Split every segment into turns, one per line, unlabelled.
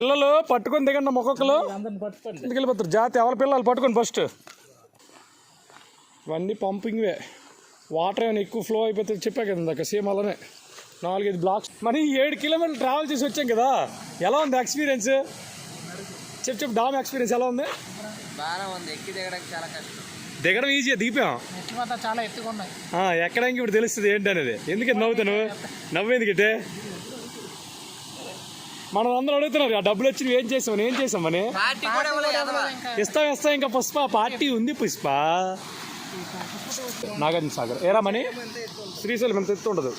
పిల్లలు పట్టుకొని దిగండి మొక్కలు వెళ్ళిపోతారు జాతి ఎవరి పిల్లలు పట్టుకొని ఫస్ట్. ఇవన్నీ పంపింగ్వే. వాటర్ ఏమైనా ఎక్కువ ఫ్లో అయిపోతే చెప్పా కదా ఇందాక సేమ్ అలానే 4-5 బ్లాక్స్. మరి 7 కిలోమీటర్లు ట్రావెల్ చేసి వచ్చాం కదా, ఎలా ఉంది ఎక్స్పీరియన్స్? చెప్పు డామ్ ఎక్స్పీరియన్స్ ఎలా ఉంది? దిగడం ఈజీ, దిగిపోయాం.
చాలా ఎత్తుగా ఉన్నాయి.
ఎక్కడానికి ఇప్పుడు తెలుస్తుంది ఏంటి అనేది. ఎందుకంటే నవ్వుతాను, నవ్వేందుకంటే మనం అందరూ అడుగుతున్నారు ఆ డబ్బులు వచ్చి ఏం చేసామని. ఇస్తాం ఇంకా పుష్ప పార్టీ ఉంది. పుష్ప నాగార్జున సాగర్ ఏరా మని శ్రీశైలం ఎంత ఎత్తు ఉండదు.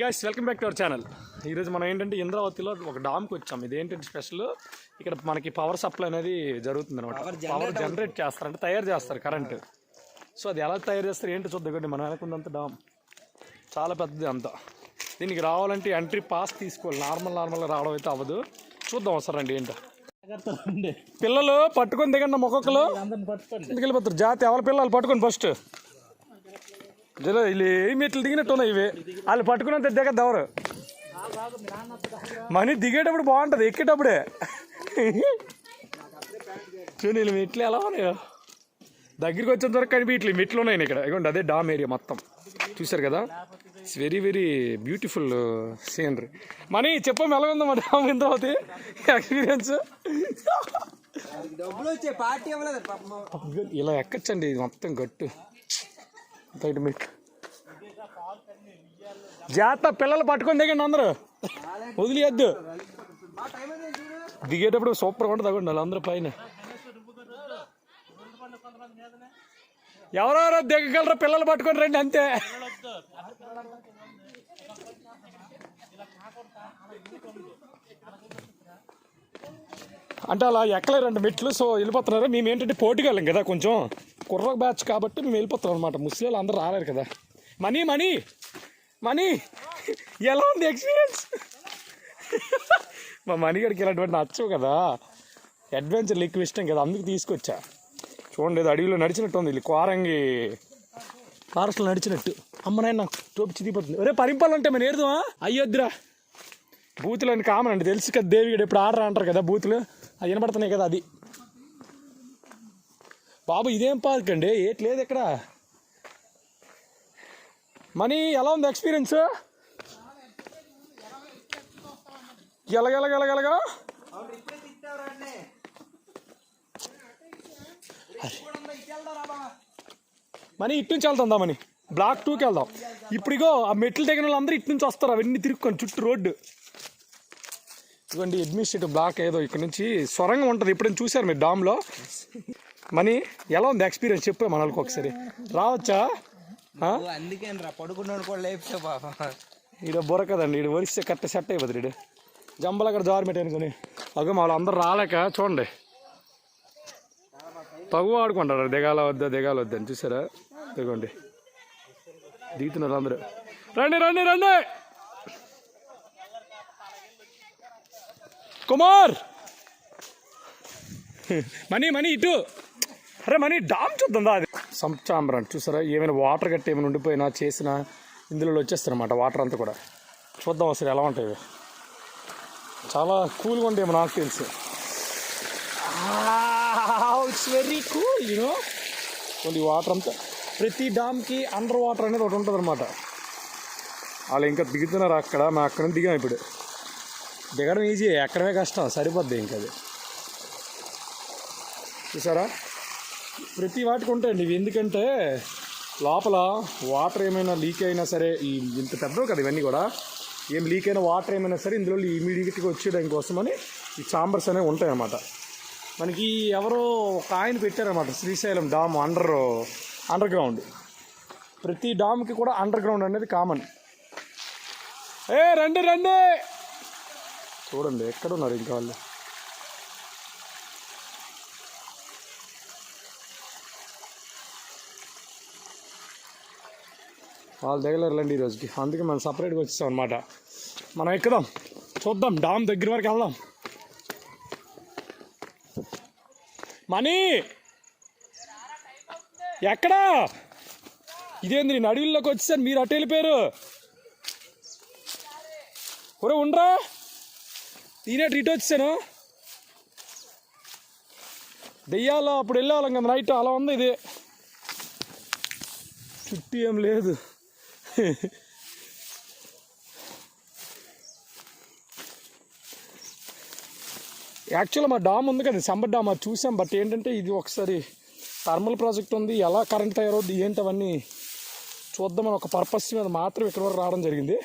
Guys welcome back to our channel. ఈరోజు మనం ఏంటంటే ఇంద్రావతిలో ఒక డామ్కి వచ్చాం. ఇదేంటంటే స్పెషల్, ఇక్కడ మనకి పవర్ సప్లై అనేది జరుగుతుంది అనమాట. పవర్ జనరేట్ చేస్తారు, అంటే తయారు చేస్తారు కరెంటు. సో అది ఎలా తయారు చేస్తారు ఏంటో చూద్దాం. మన వెనకుందంతా డామ్ చాలా పెద్దది అంతా. దీనికి రావాలంటే ఎంట్రీ పాస్ తీసుకోవాలి. నార్మల్గా రావడం అయితే అవ్వదు. చూద్దాం ఒకసారి అండి ఏంటో. పిల్లలు పట్టుకొని దిగండి మొక్కలు ఎందుకు వెళ్ళిపోతారు జాతి ఎవరి పిల్లలు పట్టుకొని ఫస్ట్. వీళ్ళు ఏ మెట్లు దిగినట్టు ఉన్నాయి ఇవి. వాళ్ళు పట్టుకున్నంత దిగద్దు ఎవరు. మనీ దిగేటప్పుడు బాగుంటుంది, ఎక్కేటప్పుడే. చూడండి వీళ్ళు మెట్లు ఎలా ఉన్నాయో, దగ్గరికి వచ్చేంత వరకు కనిపించట్లేదు. మెట్లు ఉన్నాయి ఇక్కడ. ఇవ్వండి అదే డామ్ ఏరియా మొత్తం. చూసారు కదా, it's very very beautiful scenery. Money చెప్పం ఎలా ఉందో మా డామ్ ఇంద్రావతి ఎక్స్పీరియన్స్. ఇలా ఎక్కచ్చండి, ఇది మొత్తం గట్టు బయట మెట్లు. జాగ్రత్త పిల్లలు పట్టుకొని దిగండి అందరూ, వదిలేయద్దు. దిగేటప్పుడు సూపర్గా ఉంటుంది. తగ్గండి వాళ్ళందరూ పైన. ఎవరెవరో దిగగలరా పిల్లలు పట్టుకొని రండి అంతే. అంటే అలా ఎక్కలేరండి మెట్లు. సో వెళ్ళిపోతున్నారు. మేము ఏంటంటే పోటీకి వెళ్ళాం కదా, కొంచెం కుర్ర బ్యాచ్ కాబట్టి మేము వెళ్ళిపోతాం అనమాట. ముస్లింలు అందరూ రాలేరు కదా. మనీ ఎలా ఉంది ఎక్స్పీరియన్స్? మా మణిగడికి ఇలాంటివన్నీ నచ్చవు కదా, అడ్వెంచర్లు ఎక్కువ ఇష్టం కదా, అందుకు తీసుకొచ్చా. చూడండి అడవిలో నడిచినట్టు ఉంది. వీళ్ళు కోరంగి ఫారెస్ట్లో నడిచినట్టు. అమ్మనాయన టోపి చితిపోతుంది. ఒరే పరిపాలు అంటే మన ఏడుదా అయ్యొద్దురా. బూతులు అని కామన్ అండి, తెలుసు కదా. దేవిగడు ఎప్పుడు ఆడరా అంటారు కదా, బూతులు అవి వినపడుతున్నాయి కదా. అది బాబు ఇదేం పార్క్ అండి, ఏట్ లేదు ఇక్కడ. మనీ ఎలా ఉంది ఎక్స్పీరియన్స్? ఎలాగెలగెలగెలగా మనీ ఇటు నుంచి వెళ్తుందా? మనీ బ్లాక్ 2కి వెళ్దాం. ఇప్పుడిగో ఆ మెట్లు తెగిన వాళ్ళందరూ ఇటు నుంచి వస్తారు. అవన్నీ తిరుక్కొని చుట్టూ రోడ్డు. ఇదిగోండి అడ్మినిస్ట్రేటివ్ బ్లాక్ ఏదో ఇక్కడ నుంచి సొరంగం ఉంటుంది. ఎప్పుడైనా చూసారు మీరు డామ్లో? మనీ ఎలా ఉంది ఎక్స్పీరియన్స్ చెప్పే మనకు ఒకసారి. రావచ్చా? ఈడ బొర కదండి, ఈడు వరిస్తే కరెక్ట్ సెట్ అయిపోతుంది. ఈడు జంబలు అక్కడ జారు పెట్టనుకొని అగో వాళ్ళు అందరూ రాలేక చూడండి తగు ఆడుకుంటారు. దిగాల వద్దా అని చూసారా? దిగండి దిగుతున్నారు అందరూ. రండి కుమార్. మనీ ఇటు. అరే మనీ డామ్ చూద్దా. అది సంచాంబర్ అంటే చూసారా, ఏమైనా వాటర్ గట్టి ఏమైనా ఉండిపోయినా చేసినా ఇందులో వచ్చేస్తారు అన్నమాట. వాటర్ అంతా కూడా చూద్దాం అసలు ఎలా ఉంటాయి. చాలా కూల్గా ఉంటాయేమో నాకు తెలుసు. It's very cool you know. ఈ వాటర్ అంతా ప్రతి డామ్కి అండర్ వాటర్ అనేది ఒకటి ఉంటుంది అనమాట. వాళ్ళు ఇంకా దిగుతున్నారు అక్కడ. మేము అక్కడ నుంచి దిగాం. ఇప్పుడు దిగడం ఈజీ, ఎక్కడమే కష్టం. సరిపోద్ది ఇంకా అది. చూసారా, ప్రతి వాటికి ఉంటాయండి ఇవి. ఎందుకంటే లోపల వాటర్ ఏమైనా లీక్ అయినా సరే, ఈ ఇంత పెద్దవి కదా ఇవన్నీ కూడా, ఏం లీక్ అయినా వాటర్ ఏమైనా సరే ఇందులో ఇమీడియట్గా వచ్చేయడం కోసమని ఈ చాంబర్స్ అనేవి ఉంటాయి అన్నమాట. మనకి ఎవరో ఒక ఆయన పెట్టారన్నమాట, శ్రీశైలం డామ్ అండర్ గ్రౌండ్. ప్రతి డామ్కి కూడా అండర్ గ్రౌండ్ అనేది కామన్. రండి చూడండి ఎక్కడున్నారు ఇంకా వాళ్ళు. వాళ్ళు దిగలేరులేండి ఈరోజుకి, అందుకే మనం సపరేట్గా వచ్చేసాం అనమాట. మనం ఎక్కుదాం, చూద్దాం, డామ్ దగ్గర వరకు వెళ్దాం. మనీ ఎక్కడా? ఇదేంది నేను అడవిలోకి వచ్చేసాను, మీరు అటు వెళ్ళిపోయారు. ఒరే ఉండరా, నేనే ఇటు వచ్చాను. దెయ్యాలో అప్పుడు వెళ్ళేవాళ్ళం కదా నైట్, అలా ఉంది ఇది. చుట్టూ ఏం లేదు. యాక్చువల్గా మా డామ్ ఉంది కదా, సంబర్ డామ్, అది చూసాం. బట్ ఏంటంటే ఇది ఒకసారి థర్మల్ ప్రాజెక్ట్ ఉంది, ఎలా కరెంట్ తయారవుద్ది ఏంటి అవన్నీ చూద్దామని ఒక పర్పస్ మీద మాత్రం ఇక్కడ వరకు రావడం జరిగింది.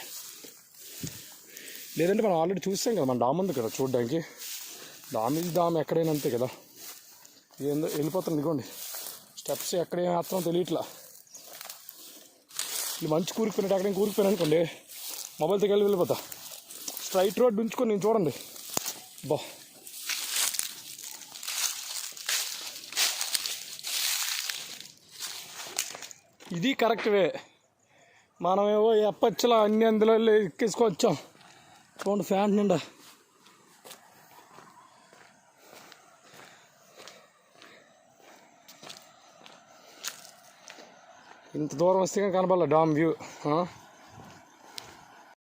లేదంటే మనం ఆల్రెడీ చూసాం కదా, మన డామ్ ఉంది కదా చూడడానికి. డామ్ ఇది డామ్ ఎక్కడైనా అంతే కదా. ఏందో వెళ్ళిపోతుంది ఇదిగోండి, స్టెప్స్ ఎక్కడేం మాత్రం తెలియట్లా. ఇది మంచి కూరుకుపోయినట్టు ఎక్కడైనా కూరుకుపోయాను అనుకోండి, మొబైల్ దగ్గర వెళ్ళిపోతా. స్ట్రైట్ రోడ్ ఉంచుకొని నేను చూడండి. బా ఇది కరెక్ట్ వే. మనమేవో ఎప్పచ్చలా అన్ని అందులో ఎక్కేసుకొచ్చాం. చూడండి ఫ్యాన్ నిండా. ఇంత దూరం వస్తే కనపడాలి డామ్ వ్యూ.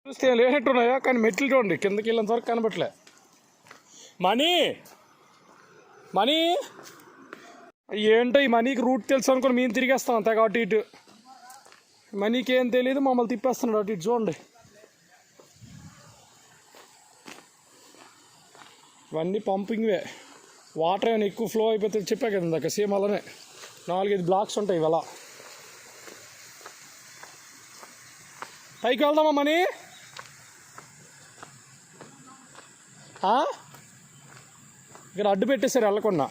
చూస్తే లేనట్టున్నాయా, కానీ మెట్లు చూడండి కిందకి వెళ్ళినంత వరకు కనపట్లే. మనీ మనీ ఏంటో ఈ మనీకి రూట్ తెలుసు అనుకుని మేము తిరిగేస్తాం అంతే. అటు ఇటు మనీకి ఏం తెలియదు, మమ్మల్ని తిప్పేస్తున్నాడు అటు ఇటు. చూడండి ఇవన్నీ పంపింగ్వే. వాటర్ ఏమైనా ఎక్కువ ఫ్లో అయిపోతే చెప్పా కదా ఇందాక, సేమ్ అలానే 4-5 బ్లాక్స్ ఉంటాయి ఇవాళ. పైకి వెళ్దామా మనీ? ఇక్కడ అడ్డు పెట్టేశారు వెళ్ళకుండా.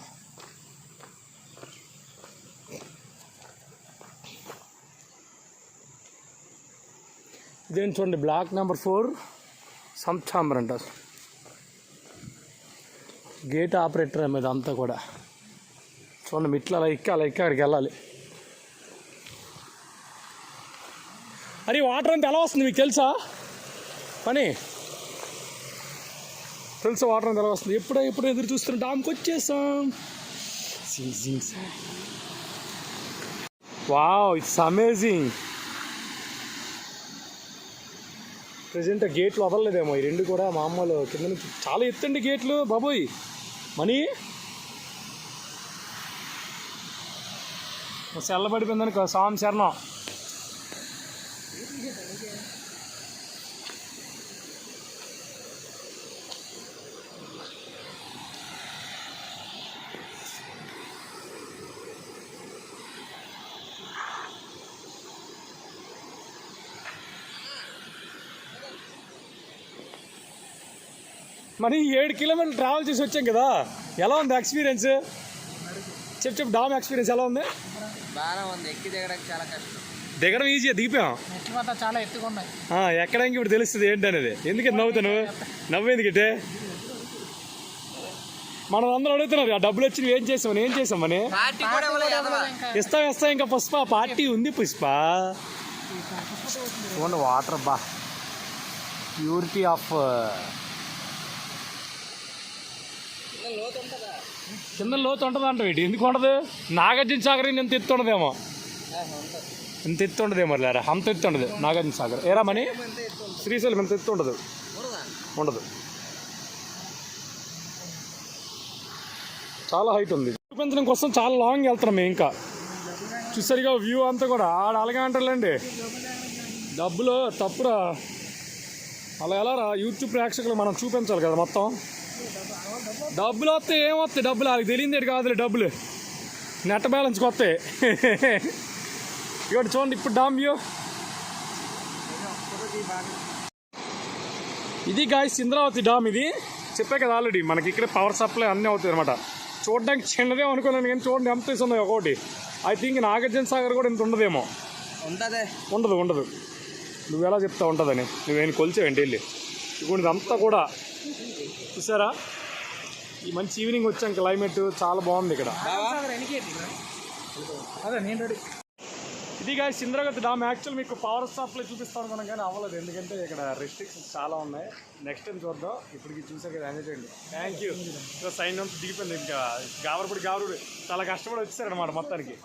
ఇదేంటి చూడండి, బ్లాక్ నెంబర్ 4 సంప్ ఛాంబర్ అంట. గేట్ ఆపరేటర్ మీద అంతా కూడా చూడండి. మిట్లు అలా ఎక్కి అక్కడికి వెళ్ళాలి. అరే వాటర్ అంతా ఎలా వస్తుంది మీకు తెలుసా? పని తెలుసా? వాటర్ అంతా ఎలా వస్తుంది? ఎప్పుడు ఎదురు చూస్తున్నాం, డామ్కి వచ్చేసాం. Wow, it's amazing. ప్రజెంట్ గేట్లు వదలలేదేమో ఈ రెండు కూడా. మామూలు కింద నుంచి చాలా ఎత్తండి గేట్లు బాబోయ్. మనీ సెల్లబడిపోయిందనుకో స్వామి శరణం. మరి 7 కిలోమీటర్లు ట్రావెల్ చేసి వచ్చాం కదా, ఎలా ఉంది ఎక్స్పీరియన్స్? చెప్పు డామ్ ఎక్స్పీరియన్స్ ఎలా ఉంది?
బాగా ఉంది. ఎక్కి దిగడానికి చాలా కష్టం.
దిగడం ఈజీగా దిగిపోయాం.
చాలా ఎత్తుగా ఉన్నాయి.
ఎక్కడానికి ఇప్పుడు తెలుస్తుంది ఏంటనేది. ఎందుకంటే నవ్వుతాను, నవ్వేందుకంటే మనం అందరూ అడుగుతున్నారు ఆ డబ్బులు వచ్చి ఏం చేసామని. ఇస్తాం ఇంకా పుష్ప పార్టీ ఉంది. పుష్ప చూడండి వాటర్, బా ప్యూరిటీ ఆఫ్. కింద లోతు ఉంటుంది అంట. వీటి ఎందుకు ఉండదు? నాగార్జున సాగర్ ఇంత ఎత్తు ఉండదేమో, ఇంత ఎత్తు ఉండదేమో. లేరా అంత ఎత్తు ఉండదు నాగార్జున సాగర్. ఏరా మనీ శ్రీశైలం ఇంత ఎత్తు ఉండదు. చాలా హైట్ ఉంది. చూపించడం కోసం చాలా లాంగ్ వెళ్తున్నాం మేము. ఇంకా చూసారుగా వ్యూ అంతా కూడా. అలాగే అంటారులేండి, డబ్బులు తప్పురా. అలా ఎలా రా? యూట్యూబ్ ప్రేక్షకులు మనం చూపించాలి కదా మొత్తం. డబ్బులు వస్తే ఏమొస్తాయి? డబ్బులు వాళ్ళకి తెలియదు కాదులే. డబ్బులు నెట్ బ్యాలెన్స్కి వస్తాయి. ఇక్కడ చూడండి ఇప్పుడు డామ్ వ్యూ ఇది గాయ్స్. ఇంద్రావతి డామ్ ఇది. చెప్పే కదా ఆల్రెడీ, మనకి ఇక్కడ పవర్ సప్లై అన్నీ అవుతాయి అనమాట. చూడడానికి చిన్నదే అనుకున్నాను కానీ చూడండి ఎంత ఇస్తుంది ఒకటి. ఐ థింక్ నాగార్జున సాగర్ కూడా ఇంత ఉండదేమో. ఉండదు. నువ్వు ఎలా చెప్తావు ఉంటుందని? నువ్వేం కొలిచేవండి వెళ్ళి. ఇప్పుడు ఇదంతా కూడా చూసారా? ఈ మంచి ఈవినింగ్ వచ్చాం, క్లైమేట్ చాలా బాగుంది ఇక్కడ. ఇది గాయస్ ఇంద్రవతి డామ్. యాక్చువల్ మీకు పవర్ సప్లై చూపిస్తాను అనుకున్నాం కానీ అవ్వలేదు, ఎందుకంటే ఇక్కడ రెస్ట్రిక్షన్స్ చాలా ఉన్నాయి. నెక్స్ట్ టైం చూద్దాం. ఇప్పటికి చూసాక ఎంజాయ్ చేయండి. Thank you. ఇంకా సైన్ అంతా దిగిపోయింది. ఇంకా గావరపడి చాలా కష్టపడి వచ్చేసారు అనమాట మొత్తానికి.